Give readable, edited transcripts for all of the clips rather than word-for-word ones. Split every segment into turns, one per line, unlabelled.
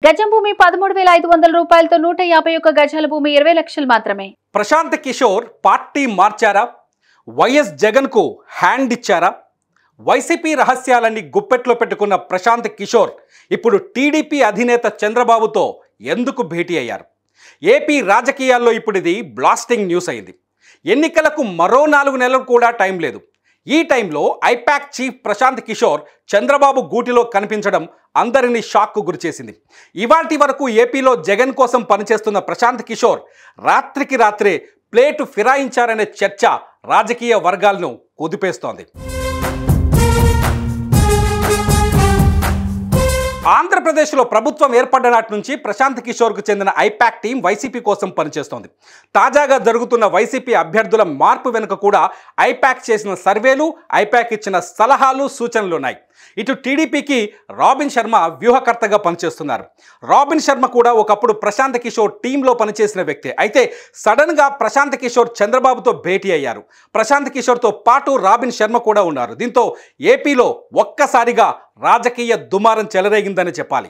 గజం భూమి 13,500 రూపాయలతో 151 గజాల భూమి 20 లక్షలు మాత్రమే.
ప్రశాంత్ కిషోర్ పార్టీ మార్చారా? వైఎస్ జగన్ కు హ్యాండ్ ఇచ్చారా? వైసీపీ రహస్యాలన్నీ గుప్పెట్లో పెట్టుకున్న ప్రశాంత్ కిషోర్ ఇప్పుడు టీడీపీ అధినేత చంద్రబాబుతో ఎందుకు భేటీ అయ్యారు? ఏపీ రాజకీయాల్లో ఇప్పుడు ఇది బ్లాస్టింగ్ న్యూస్ అయింది. ఎన్నికలకు మరో 4 నెలలు కూడా టైం లేదు. ఈ టైంలో ఐపాక్ చీఫ్ ప్రశాంత్ కిషోర్ చంద్రబాబు గూటిలో కనిపించడం అందరినీ షాక్కు గురిచేసింది. ఇవాల్టి వరకు ఏపీలో జగన్ కోసం పనిచేస్తున్న ప్రశాంత్ కిషోర్ రాత్రికి రాత్రే ప్లేటు ఫిరాయించారనే చర్చ రాజకీయ వర్గాలను కుదిపేస్తోంది. ఆంధ్రప్రదేశ్లో ప్రభుత్వం ఏర్పడ్డ నాటి నుంచి ప్రశాంత్ కిషోర్కు చెందిన ఐపాక్ టీం వైసీపీ కోసం పనిచేస్తోంది. తాజాగా జరుగుతున్న వైసీపీ అభ్యర్థుల మార్పు వెనుక కూడా ఐపాక్ చేసిన సర్వేలు, ఐపాక్ ఇచ్చిన సలహాలు, సూచనలు ఉన్నాయి. ఇటు టీడీపీకి రాబిన్ శర్మ వ్యూహకర్తగా పనిచేస్తున్నారు. రాబిన్ శర్మ కూడా ఒకప్పుడు ప్రశాంత్ కిషోర్ టీంలో పనిచేసిన వ్యక్తే. అయితే సడన్గా ప్రశాంత్ కిషోర్ చంద్రబాబుతో భేటీ అయ్యారు. ప్రశాంత్ కిషోర్తో పాటు రాబిన్ శర్మ కూడా ఉన్నారు. దీంతో ఏపీలో ఒక్కసారిగా రాజకీయ దుమారం చెలరేగిందని చెప్పాలి.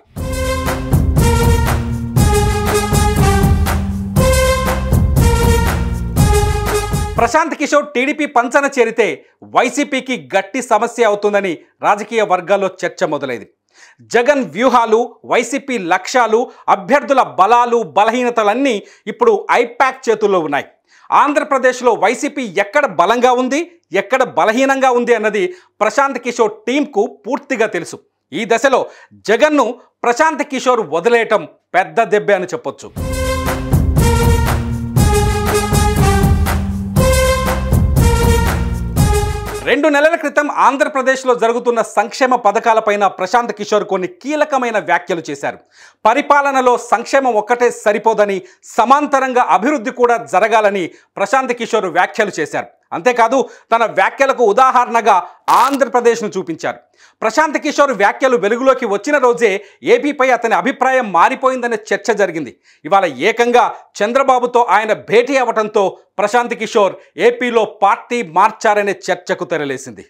ప్రశాంత్ కిషోర్ టీడీపీ పంచన చేరితే వైసీపీకి గట్టి సమస్య అవుతుందని రాజకీయ వర్గాల్లో చర్చ మొదలైంది. జగన్ వ్యూహాలు, వైసీపీ లక్ష్యాలు, అభ్యర్థుల బలాలు, బలహీనతలన్నీ ఇప్పుడు ఐపాక్ చేతుల్లో ఉన్నాయి. ఆంధ్రప్రదేశ్లో వైసీపీ ఎక్కడ బలంగా ఉంది, ఎక్కడ బలహీనంగా ఉంది అన్నది ప్రశాంత్ కిషోర్ టీంకు పూర్తిగా తెలుసు. ఈ దశలో జగన్ను ప్రశాంత్ కిషోర్ వదిలేయటం పెద్ద దెబ్బే అని చెప్పొచ్చు. రెండు నెలల క్రితం ఆంధ్రప్రదేశ్లో జరుగుతున్న సంక్షేమ పథకాలపైన ప్రశాంత్ కిషోర్ కొన్ని కీలకమైన వ్యాఖ్యలు చేశారు. పరిపాలనలో సంక్షేమం ఒక్కటే సరిపోదని, సమాంతరంగా అభివృద్ధి కూడా జరగాలని ప్రశాంత్ కిషోర్ వ్యాఖ్యలు చేశారు. అంతేకాదు తన వ్యాఖ్యలకు ఉదాహరణగా ఆంధ్రప్రదేశ్ను చూపించారు. ప్రశాంత్ కిషోర్ వ్యాఖ్యలు వెలుగులోకి వచ్చిన రోజే ఏపీపై అతని అభిప్రాయం మారిపోయిందనే చర్చ జరిగింది. ఇవాళ ఏకంగా చంద్రబాబుతో ఆయన భేటీ అవ్వడంతో ప్రశాంత్ కిషోర్ ఏపీలో పార్టీ మార్చారనే చర్చకు తెరలేసింది.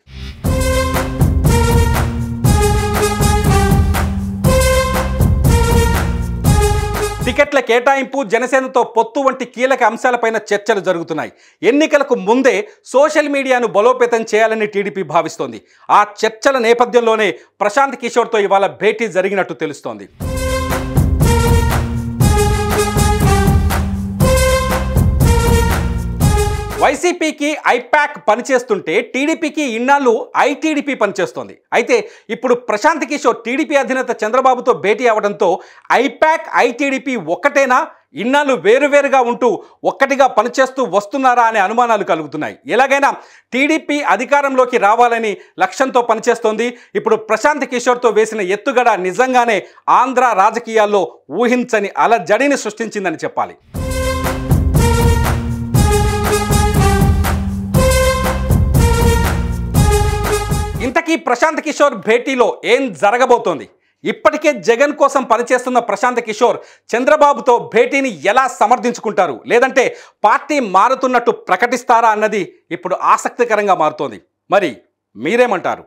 టికెట్ల కేటాయింపు, జనసేనతో పొత్తు వంటి కీలక అంశాలపైన చర్చలు జరుగుతున్నాయి. ఎన్నికలకు ముందే సోషల్ మీడియాను బలోపేతం చేయాలని టీడీపీ భావిస్తోంది. ఆ చర్చల నేపథ్యంలోనే ప్రశాంత్ కిషోర్తో ఇవాళ భేటీ జరిగినట్టు తెలుస్తోంది. వైసీపీకి ఐపాక్ పనిచేస్తుంటే టీడీపీకి ఇన్నాళ్ళు ఐటీడీపీ పనిచేస్తోంది. అయితే ఇప్పుడు ప్రశాంత్ కిషోర్ టీడీపీ అధినేత చంద్రబాబుతో భేటీ అవడంతో ఐపాక్, ఐటీడీపీ ఒక్కటేనా, ఇన్నాళ్ళు వేరువేరుగా ఉంటూ ఒక్కటిగా పనిచేస్తూ వస్తున్నారా అనే అనుమానాలు కలుగుతున్నాయి. ఎలాగైనా టీడీపీ అధికారంలోకి రావాలని లక్ష్యంతో పనిచేస్తోంది. ఇప్పుడు ప్రశాంత్ కిషోర్తో వేసిన ఎత్తుగడ నిజంగానే ఆంధ్ర రాజకీయాల్లో ఊహించని అలజడిని సృష్టించిందని చెప్పాలి. ఇంతకీ ప్రశాంత్ కిషోర్ భేటీలో ఏం జరగబోతోంది? ఇప్పటికే జగన్ కోసం పనిచేస్తున్న ప్రశాంత్ కిషోర్ చంద్రబాబుతో భేటీని ఎలా సమర్థించుకుంటారు, లేదంటే పార్టీ మారుతున్నట్టు ప్రకటిస్తారా అన్నది ఇప్పుడు ఆసక్తికరంగా మారుతోంది. మరి మీరేమంటారు?